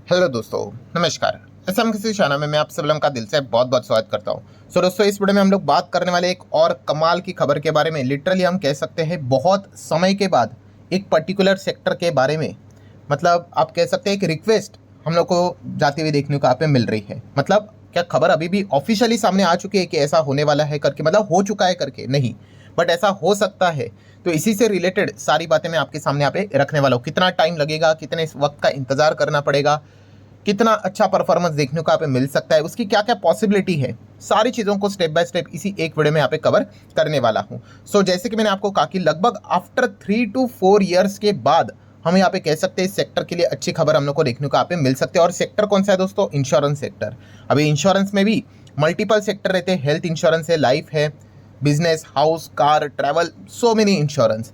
Hello दोस्तों, नमस्कार। SM किसी चैनल में मैं आप सब लोगों का दिल से बहुत बहुत स्वागत करता हूं। दोस्तों, इस वीडियो में हम लोग बात करने वाले एक और कमाल की खबर के बारे में। लिटरली हम कह सकते हैं बहुत समय के बाद एक पर्टिकुलर सेक्टर के बारे में, मतलब आप कह सकते हैं एक रिक्वेस्ट हम लोग को जाती हुई देखने को यहाँ पे मिल रही है। मतलब क्या खबर अभी भी ऑफिशियली सामने आ चुकी है कि ऐसा होने वाला है करके, मतलब हो चुका है करके नहीं, बट ऐसा हो सकता है। तो इसी से रिलेटेड सारी बातें मैं आपके सामने यहाँ पे रखने वाला हूँ। कितना टाइम लगेगा, कितने वक्त का इंतजार करना पड़ेगा, कितना अच्छा परफॉर्मेंस देखने को यहाँ पे मिल सकता है, उसकी क्या क्या पॉसिबिलिटी है, सारी चीज़ों को स्टेप बाय स्टेप इसी एक वीडियो में यहाँ पे कवर करने वाला हूँ। जैसे कि मैंने आपको कहा कि लगभग आफ्टर 3 to 4 ईयर्स के बाद हम यहाँ पे कह सकते हैं इस सेक्टर के लिए अच्छी खबर हम लोग को देखने को यहाँ पे मिल सकती है। और सेक्टर कौन सा है दोस्तों? Insurance sector. अभी इंश्योरेंस में भी मल्टीपल सेक्टर रहते हैं। हेल्थ इंश्योरेंस है, लाइफ है, business, house, car, travel, so many insurance.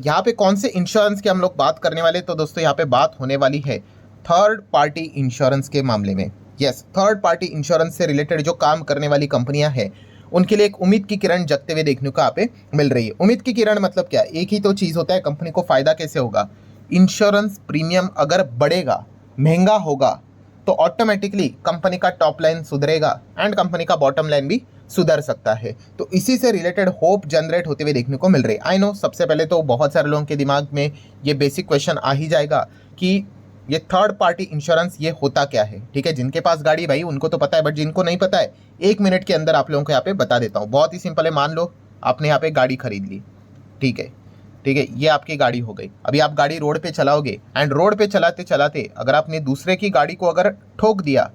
यहाँ पे कौन से इंश्योरेंस की हम लोग बात करने वाले? तो दोस्तों यहाँ पे बात होने वाली है थर्ड पार्टी इंश्योरेंस के मामले में। यस, थर्ड पार्टी इंश्योरेंस से रिलेटेड जो काम करने वाली कंपनियां हैं उनके लिए एक उम्मीद की किरण जगते हुए देखने को यहाँ पे मिल रही है। उम्मीद की किरण मतलब क्या? एक ही तो चीज़ होता है, कंपनी को फायदा कैसे होगा? इंश्योरेंस प्रीमियम अगर बढ़ेगा, महंगा होगा, तो ऑटोमेटिकली कंपनी का टॉप लाइन सुधरेगा एंड कंपनी का बॉटम लाइन भी सुधर सकता है। तो इसी से रिलेटेड होप जनरेट होते हुए देखने को मिल रही है। आई नो, सबसे पहले तो बहुत सारे लोगों के दिमाग में ये बेसिक क्वेश्चन आ ही जाएगा कि ये थर्ड पार्टी इंश्योरेंस ये होता क्या है। ठीक है, जिनके पास गाड़ी भाई उनको तो पता है, बट जिनको नहीं पता है 1 मिनट के अंदर आप लोगों को यहाँ पे बता देता हूँ। बहुत ही सिंपल है। मान लो आपने यहाँ पे गाड़ी खरीद ली, ठीक है, ठीक है, ये आपकी गाड़ी हो गई। अभी आप गाड़ी रोड पे चलाओगे एंड रोड पे चलाते चलाते अगर आपने दूसरे की गाड़ी को अगर ठोक दिया,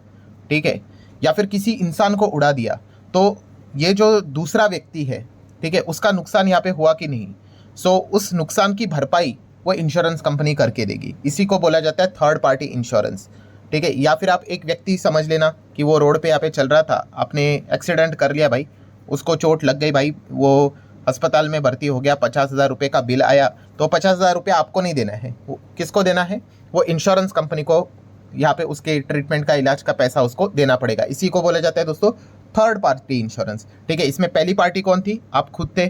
ठीक है, या फिर किसी इंसान को उड़ा दिया, तो ये जो दूसरा व्यक्ति है, ठीक है, उसका नुकसान यहाँ पे हुआ कि नहीं? उस नुकसान की भरपाई वो इंश्योरेंस कंपनी करके देगी। इसी को बोला जाता है थर्ड पार्टी इंश्योरेंस। ठीक है, या फिर आप एक व्यक्ति समझ लेना कि वो रोड पे यहाँ पे चल रहा था, आपने एक्सीडेंट कर लिया भाई, उसको चोट लग गई भाई, वो अस्पताल में भर्ती हो गया, 50,000 रुपये का बिल आया, तो 50,000 रुपये आपको नहीं देना है, वो किसको देना है? वो इंश्योरेंस कंपनी को यहाँ पे उसके ट्रीटमेंट का, इलाज का पैसा उसको देना पड़ेगा। इसी को बोला जाता है दोस्तों थर्ड पार्टी इंश्योरेंस। ठीक है, इसमें पहली पार्टी कौन थी? आप खुद थे।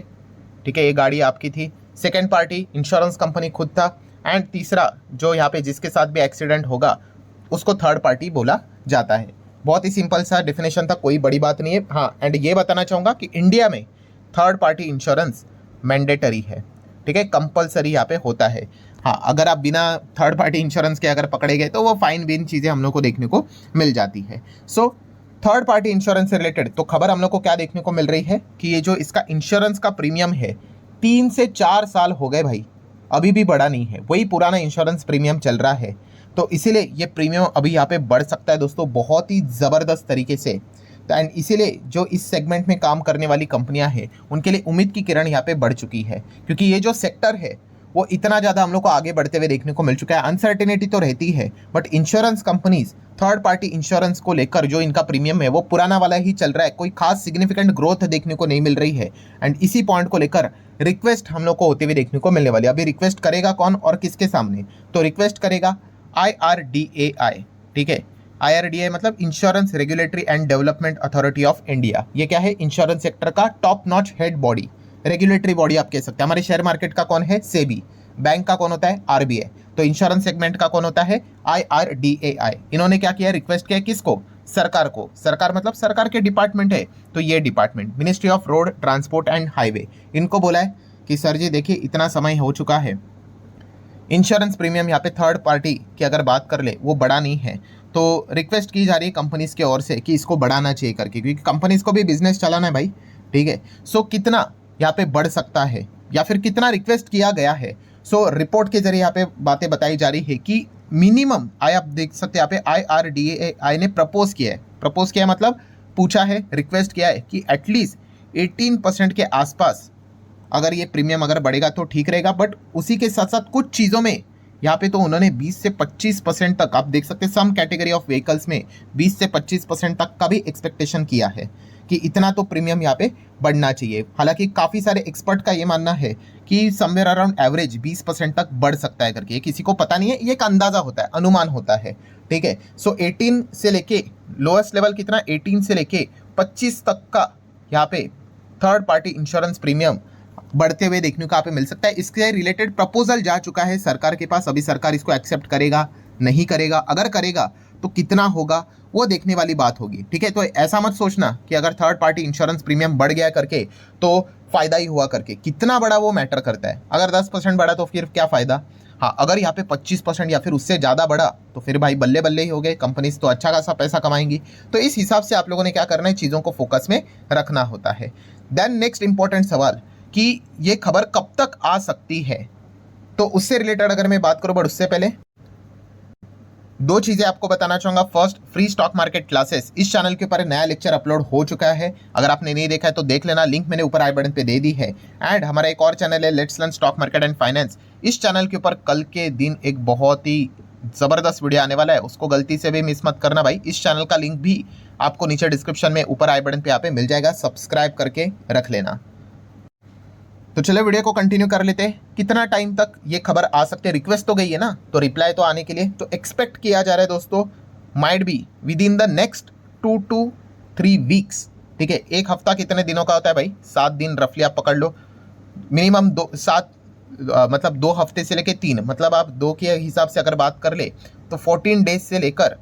ठीक है, ये गाड़ी आपकी थी। सेकेंड पार्टी इंश्योरेंस कंपनी खुद था। एंड तीसरा जो यहाँ पे जिसके साथ भी एक्सीडेंट होगा उसको थर्ड पार्टी बोला जाता है। बहुत ही सिंपल सा डेफिनेशन था, कोई बड़ी बात नहीं है। हाँ, एंड ये बताना चाहूँगा कि इंडिया में थर्ड पार्टी इंश्योरेंस मैंडेटरी है। ठीक है, कंपलसरी यहाँ पे होता है। हाँ, अगर आप बिना थर्ड पार्टी इंश्योरेंस के अगर पकड़े गए तो वो फाइन बीन चीज़ें हम लोग को देखने को मिल जाती है। थर्ड पार्टी इंश्योरेंस से रिलेटेड तो खबर हम लोग को क्या देखने को मिल रही है कि ये जो इसका इंश्योरेंस का प्रीमियम है, 3 से 4 साल हो गए भाई, अभी भी बढ़ा नहीं है, वही पुराना इंश्योरेंस प्रीमियम चल रहा है। तो इसीलिए ये प्रीमियम अभी यहाँ पे बढ़ सकता है दोस्तों, बहुत ही ज़बरदस्त तरीके से। एंड इसीलिए जो इस सेगमेंट में काम करने वाली कंपनियां हैं उनके लिए उम्मीद की किरण यहाँ पे बढ़ चुकी है, क्योंकि ये जो सेक्टर है वो इतना ज़्यादा हम लोग को आगे बढ़ते हुए देखने को मिल चुका है। अनसर्टेनिटी तो रहती है, but insurance companies third party insurance को लेकर जो इनका प्रीमियम है वो पुराना वाला ही चल रहा है, कोई खास सिग्निफिकेंट ग्रोथ देखने को नहीं मिल रही है। एंड इसी पॉइंट को लेकर रिक्वेस्ट हम लोग को होते हुए देखने को मिलने वाली है। अभी रिक्वेस्ट करेगा कौन और किसके सामने? तो रिक्वेस्ट करेगा IRDAI। ठीक है, IRDAI मतलब insurance regulatory and development authority of India. ये क्या है? इंश्योरेंस सेक्टर का top notch head body, regulatory body आप कह सकते हैं। हमारे शेयर मार्केट का कौन है? सेबी। बैंक का कौन होता है? RBI। तो इंश्योरेंस सेगमेंट का कौन होता है? IRDAI। इन्होंने क्या किया? रिक्वेस्ट किया किसको? सरकार को। सरकार मतलब सरकार के डिपार्टमेंट है, तो ये department ministry of road transport and highway, इनको बोला है कि सर जी देखिए इतना समय हो चुका है, इंश्योरेंस प्रीमियम यहाँ पे थर्ड पार्टी की अगर बात कर ले वो बढ़ा नहीं है, तो रिक्वेस्ट की जा रही है कंपनीज की ओर से कि इसको बढ़ाना चाहिए करके, क्योंकि कंपनीज को भी बिजनेस चलाना है भाई। ठीक है, कितना यहाँ पे बढ़ सकता है या फिर कितना रिक्वेस्ट किया गया है? रिपोर्ट के जरिए यहाँ पे बातें बताई जा रही है कि मिनिमम आप देख सकते हैं यहाँ पे IRDAI ने प्रपोज किया है। प्रपोज किया है मतलब पूछा है, रिक्वेस्ट किया है कि एटलीस्ट 18% के आसपास अगर ये प्रीमियम अगर बढ़ेगा तो ठीक रहेगा। बट उसी के साथ साथ कुछ चीज़ों में यहाँ पे तो उन्होंने 20 से 25% तक, आप देख सकते हैं सम कैटेगरी ऑफ व्हीकल्स में 20 से 25% तक का भी एक्सपेक्टेशन किया है कि इतना तो प्रीमियम यहाँ पे बढ़ना चाहिए। हालांकि काफ़ी सारे एक्सपर्ट का ये मानना है कि समवेयर अराउंड एवरेज 20% तक बढ़ सकता है करके, किसी को पता नहीं है, ये एक अंदाज़ा होता है, अनुमान होता है। ठीक है, 18 से लेके लोएस्ट लेवल कितना, 18 से लेके 25 तक का यहाँ पे थर्ड पार्टी इंश्योरेंस प्रीमियम बढ़ते हुए देखने को यहाँ पे मिल सकता है। इसके रिलेटेड प्रपोजल जा चुका है सरकार के पास, अभी सरकार इसको एक्सेप्ट करेगा नहीं करेगा, अगर करेगा तो कितना होगा, वो देखने वाली बात होगी। ठीक है, तो ऐसा मत सोचना कि अगर थर्ड पार्टी इंश्योरेंस प्रीमियम बढ़ गया करके तो फायदा ही हुआ करके, कितना बड़ा वो मैटर करता है। अगर 10% बढ़ा तो फिर क्या फायदा। हाँ, अगर यहाँ पे 25% या फिर उससे ज़्यादा बढ़ा तो फिर भाई बल्ले बल्ले ही हो गए, कंपनीज तो अच्छा खासा पैसा कमाएंगी। तो इस हिसाब से आप लोगों ने क्या करना है, चीज़ों को फोकस में रखना होता है। देन नेक्स्ट इंपॉर्टेंट सवाल कि ये खबर कब तक आ सकती है, तो उससे रिलेटेड अगर मैं बात करूँ, बट उससे पहले दो चीजें आपको बताना चाहूंगा। First, free stock market classes, इस चैनल के ऊपर नया लेक्चर अपलोड हो चुका है, अगर आपने नहीं देखा है तो देख लेना, लिंक मैंने ऊपर आई बटन पे दे दी है। एंड हमारा एक और चैनल है let's learn stock market and finance, इस चैनल के ऊपर कल के दिन एक बहुत ही जबरदस्त वीडियो आने वाला है, उसको गलती से भी मिस मत करना भाई। इस चैनल का लिंक भी आपको नीचे डिस्क्रिप्शन में ऊपर आई बटन पे यहाँ पे मिल जाएगा, सब्सक्राइब करके रख लेना। तो चलो वीडियो को कंटिन्यू कर लेते हैं। कितना टाइम तक ये खबर आ सकती है, रिक्वेस्ट तो गई है ना, तो रिप्लाई तो आने के लिए तो एक्सपेक्ट किया जा रहा है दोस्तों, might be with in the next 2 to 3 weeks. ठीक है, एक हफ्ता कितने दिनों का होता है भाई, 7 दिन रफली आप पकड़ लो, मिनिमम 7 मतलब 2 हफ्ते से लेकर 3, मतलब आप 2 के हिसाब से अगर बात कर ले तो 14 डेज से लेकर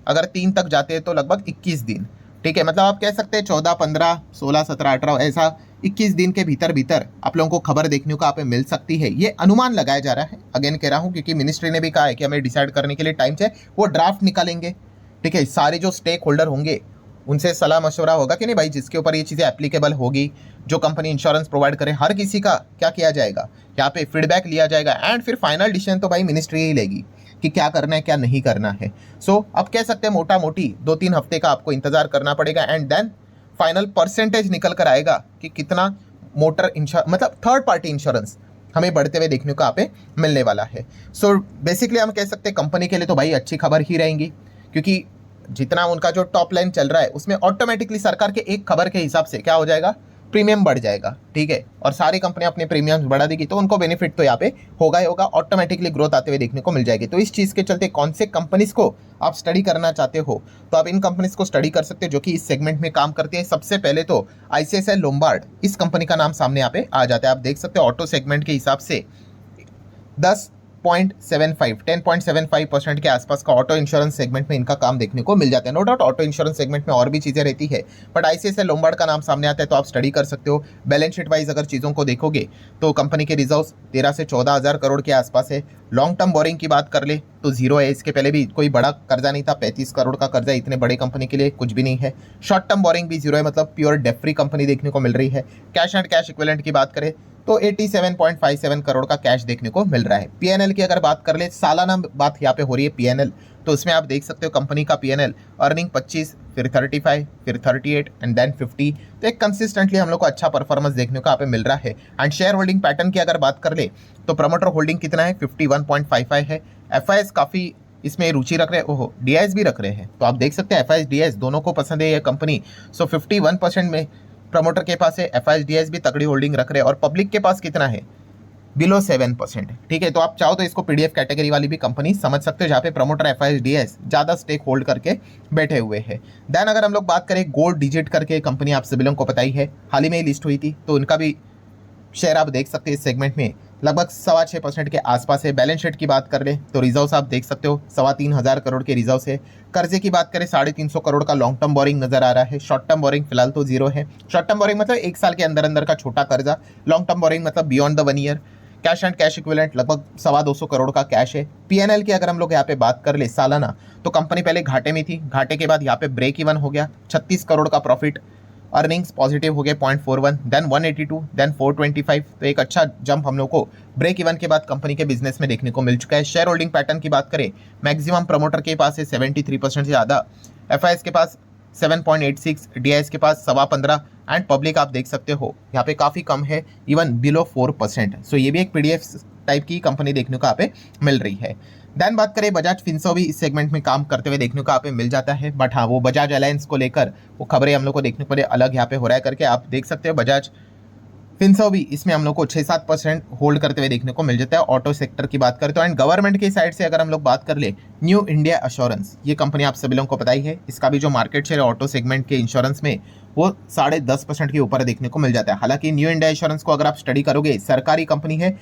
अगर 3 तक जाते हैं तो लगभग 21 दिन। ठीक है, मतलब आप कह सकते हैं 14, 15, 16, 17, 18 ऐसा 21 दिन के भीतर भीतर आप लोगों को खबर देखने को आप मिल सकती है। ये अनुमान लगाया जा रहा है, अगेन कह रहा हूँ, क्योंकि मिनिस्ट्री ने भी कहा है कि हमें डिसाइड करने के लिए टाइम चाहिए, वो ड्राफ्ट निकालेंगे। ठीक है, सारे जो स्टेक होल्डर होंगे उनसे सलाह मशवरा होगा कि नहीं भाई, जिसके ऊपर ये चीज़ें एप्लीकेबल होगी, जो कंपनी इंश्योरेंस प्रोवाइड करे, हर किसी का क्या किया जाएगा, यहाँ पे फीडबैक लिया जाएगा एंड फिर फाइनल डिसीजन तो भाई मिनिस्ट्री ही लेगी कि क्या करना है क्या नहीं करना है। सो अब कह सकते हैं मोटा मोटी 2-3 हफ्ते का आपको इंतजार करना पड़ेगा एंड देन फाइनल परसेंटेज निकल कर आएगा कि कितना मोटर इंश्योरेंस मतलब थर्ड पार्टी इंश्योरेंस हमें बढ़ते हुए देखने को यहाँ पे मिलने वाला है। सो बेसिकली हम कह सकते हैं कंपनी के लिए तो भाई अच्छी खबर ही रहेंगी, क्योंकि जितना उनका जो टॉप लाइन चल रहा है उसमें ऑटोमेटिकली सरकार के एक खबर के हिसाब से क्या हो जाएगा, प्रीमियम बढ़ जाएगा। ठीक है, और सारी कंपनियां अपने प्रीमियम बढ़ा देगी तो उनको बेनिफिट तो यहाँ पे होगा ही होगा, ऑटोमेटिकली ग्रोथ आते हुए देखने को मिल जाएगी। तो इस चीज़ के चलते कौन से कंपनीज को आप स्टडी करना चाहते हो तो आप इन कंपनीज को स्टडी कर सकते हो जो कि इस सेगमेंट में काम करते हैं। सबसे पहले तो ICICI लोम्बार्ड, इस कंपनी का नाम सामने यहाँ पे आ जाता है। आप देख सकते हो ऑटो सेगमेंट के हिसाब से 10.75 के आसपास का ऑटो इंश्योरेंस सेगमेंट में इनका काम देखने को मिल जाता है। No doubt auto insurance segment में और भी चीज़ें रहती है, बट ICICI लोम्बार्ड का नाम सामने आता है तो आप स्टडी कर सकते हो। बैलेंस शीट वाइज अगर चीज़ों को देखोगे तो कंपनी के रिजर्व्स 13 से 14 हज़ार करोड़ के आसपास है। लॉन्ग टर्म बोरिंग की बात कर ले तो जीरो है, इसके पहले भी कोई बड़ा कर्जा नहीं था, 35 करोड़ का कर्जा इतने बड़े कंपनी के लिए कुछ भी नहीं है। शॉर्ट टर्म बोरिंग भी जीरो है, मतलब प्योर डेट फ्री कंपनी देखने को मिल रही है। कैश एंड कैश इक्विवेलेंट की बात करें तो 87.57 करोड़ का कैश देखने को मिल रहा है। पीएनएल की अगर बात कर ले, सालाना बात यहाँ पे हो रही है पीएनएल, तो उसमें आप देख सकते हो कंपनी का पीएनएल अर्निंग 25, फिर 35, फिर 38 एंड देन 50। तो एक कंसिस्टेंटली हम लोग को अच्छा परफॉर्मेंस देखने को यहाँ पे मिल रहा है। एंड शेयर होल्डिंग पैटर्न की अगर बात कर ले तो प्रमोटर होल्डिंग कितना है, 51.55 है। एफआईएस काफ़ी इसमें रुचि रख रहे हैं, ओहो डीआईएस भी रख रहे हैं, तो आप देख सकते हैं एफआईएस डीआईएस दोनों को पसंद है ये कंपनी। सो 51% में प्रमोटर के पास है, एफआईएस डीआईएस भी तगड़ी होल्डिंग रख रहे हैं, और पब्लिक के पास कितना है, बिलो 7%। ठीक है, तो आप चाहो तो इसको पीडीएफ कैटेगरी वाली भी कंपनी समझ सकते हो, जहाँ पे प्रमोटर एफआईएस डीआईएस ज़्यादा स्टेक होल्ड करके बैठे हुए हैं। देन अगर हम लोग बात करें गोल्ड डिजिट करके कंपनी, आप सभी लोगों को पता ही है, हाल ही में लिस्ट हुई थी, तो उनका भी शेयर आप देख सकते हैं इस सेगमेंट में लगभग 6.25% के आसपास है। बैलेंस शीट की बात कर ले तो रिजर्व्स आप देख सकते हो 3,2500 करोड़ के रिजर्व्स है। कर्जे की बात करें 350 करोड़ का लॉन्ग टर्म बोरिंग नजर आ रहा है। शॉर्ट टर्म बोरिंग फिलहाल तो जीरो है। शॉर्ट टर्म बोरिंग मतलब 1 साल के अंदर अंदर का छोटा कर्जा, लॉन्ग टर्म बोरिंग मतलब beyond the 1 year. Cash and cash equivalent लगभग 225 करोड़ का कैश है। पीएनएल की अगर हम लोग यहाँ पे बात कर ले सालाना, तो कंपनी पहले घाटे में थी, घाटे के बाद यहाँ पे ब्रेक इवन हो गया, 36 करोड़ का प्रॉफिट, अर्निंग्स पॉजिटिव हो गए 0.41, देन 182, देन 425। तो एक अच्छा जंप हम लोग को ब्रेक इवन के बाद कंपनी के बिजनेस में देखने को मिल चुका है। शेयर होल्डिंग पैटर्न की बात करें, मैक्सिमम प्रमोटर के पास है 73% से ज़्यादा, एफआईएस के पास 7.86, डीआईएस के पास 15.15 एंड पब्लिक आप देख सकते हो यहाँ पे काफ़ी कम है, इवन बिलो 4%। सो ये भी एक पीडीएफ टाइप की कंपनी देखने को यहाँ पे मिल रही है। देन बात करें बजाज फिनसर्व भी इस सेगमेंट में काम करते हुए देखने को यहाँ पे मिल जाता है, बट हाँ वो बजाज अलायंस को लेकर वो खबरें हम लोग को देखने को मिले अलग यहाँ पे हो रहा है करके, आप देख सकते हो बजाज फिनसर्व भी इसमें हम लोग को 6-7% होल्ड करते हुए देखने को मिल जाता है। ऑटो सेक्टर की बात करें तो एंड गवर्नमेंट की साइड से अगर हम लोग बात कर ले, न्यू इंडिया एश्योरेंस, ये कंपनी आप सभी लोगों को पता ही है, इसका भी जो मार्केट शेयर है ऑटो सेगमेंट के इंश्योरेंस में वो 10.5% के ऊपर देखने को मिल जाता है। हालांकि न्यू इंडिया एश्योरेंस को अगर आप स्टडी करोगे, सरकारी कंपनी है,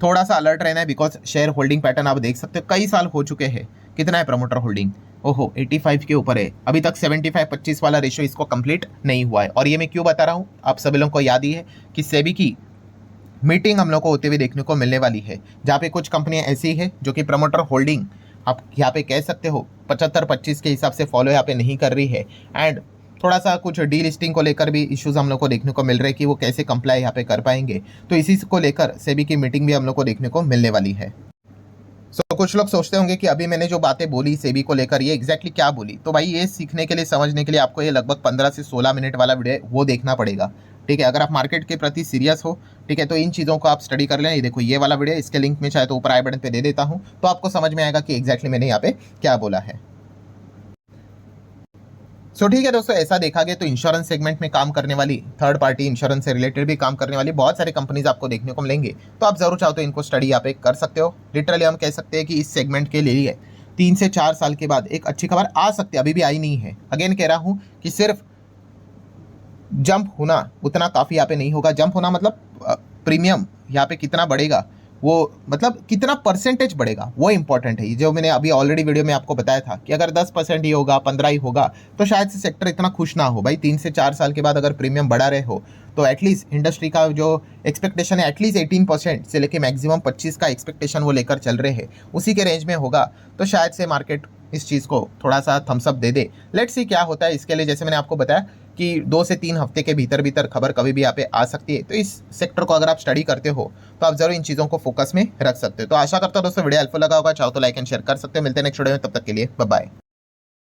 थोड़ा सा अलर्ट रहना है, बिकॉज शेयर होल्डिंग पैटर्न आप देख सकते हो कई साल हो चुके हैं। कितना है प्रमोटर होल्डिंग? ओहो 85 के ऊपर है। अभी तक 75-25 वाला रेशियो इसको कंप्लीट नहीं हुआ है। और ये मैं क्यों बता रहा हूँ, आप सभी लोगों को याद ही है कि सेबी की मीटिंग हम लोग को होते हुए देखने को मिलने वाली है, जहाँ पे कुछ कंपनियां ऐसी है जो कि प्रमोटर होल्डिंग आप यहाँ पे कह सकते हो 75-25 के हिसाब से फॉलो यहाँ पे नहीं कर रही है। एंड थोड़ा सा कुछ डी लिस्टिंग को लेकर भी इश्यूज हम लोग को देखने को मिल रहे हैं कि वो कैसे कंप्लाई यहाँ पे कर पाएंगे। तो इसी को लेकर सेबी की मीटिंग भी हम लोग को देखने को मिलने वाली है। कुछ लोग सोचते होंगे कि अभी मैंने जो बातें बोली सेबी को लेकर ये एग्जैक्टली क्या बोली, तो भाई ये सीखने के लिए, समझने के लिए आपको ये लगभग 15 से 16 मिनट वाला वीडियो वो देखना पड़ेगा। ठीक है, अगर आप मार्केट के प्रति सीरियस हो, ठीक है, तो इन चीज़ों को आप स्टडी कर लें। ये देखो ये वाला वीडियो, इसके लिंक में चाहे तो ऊपर आई बटन पे दे देता हूँ, तो आपको समझ में आएगा कि एग्जैक्टली मैंने यहाँ पे क्या बोला है। ठीक है दोस्तों, ऐसा देखा गया तो इंश्योरेंस सेगमेंट में काम करने वाली, थर्ड पार्टी इंश्योरेंस से रिलेटेड भी काम करने वाली बहुत सारी कंपनीज आपको देखने को मिलेंगे। तो आप जरूर चाहो तो इनको स्टडी यहाँ पे कर सकते हो। लिटरली हम कह सकते हैं कि इस सेगमेंट के लिए 3 से 4 साल के बाद एक अच्छी खबर आ सकती है, अभी भी आई नहीं है। अगेन कह रहा हूँ कि सिर्फ जंप होना उतना काफ़ी यहाँ पे नहीं होगा। जंप होना मतलब प्रीमियम यहाँ पे कितना बढ़ेगा, वो मतलब कितना परसेंटेज बढ़ेगा, वो इंपॉर्टेंट है। जो मैंने अभी ऑलरेडी वीडियो में आपको बताया था कि अगर 10% ही होगा, 15 ही होगा, तो शायद से सेक्टर इतना खुश ना हो। भाई 3 से 4 साल के बाद अगर प्रीमियम बढ़ा रहे हो तो एटलीस्ट इंडस्ट्री का जो एक्सपेक्टेशन है एटलीस्ट 18% से लेके मैक्सिमम 25 का एक्सपेक्टेशन वो लेकर चल रहे हैं, उसी के रेंज में होगा तो शायद से मार्केट इस चीज़ को थोड़ा सा Thums Up they they. Let's see क्या होता है। इसके लिए जैसे मैंने आपको बताया कि 2 से 3 हफ्ते के भीतर खबर कभी भी यहाँ पे आ सकती है। तो इस सेक्टर को अगर आप स्टडी करते हो तो आप जरूर इन चीज़ों को फोकस में रख सकते हो। तो आशा करता हूं दोस्तों वीडियो हेल्पफुल लगा होगा। चाहो तो लाइक एंड शेयर कर सकते हो। मिलते हैं नेक्स्ट वीडियो में, तब तक के लिए बाय बाय।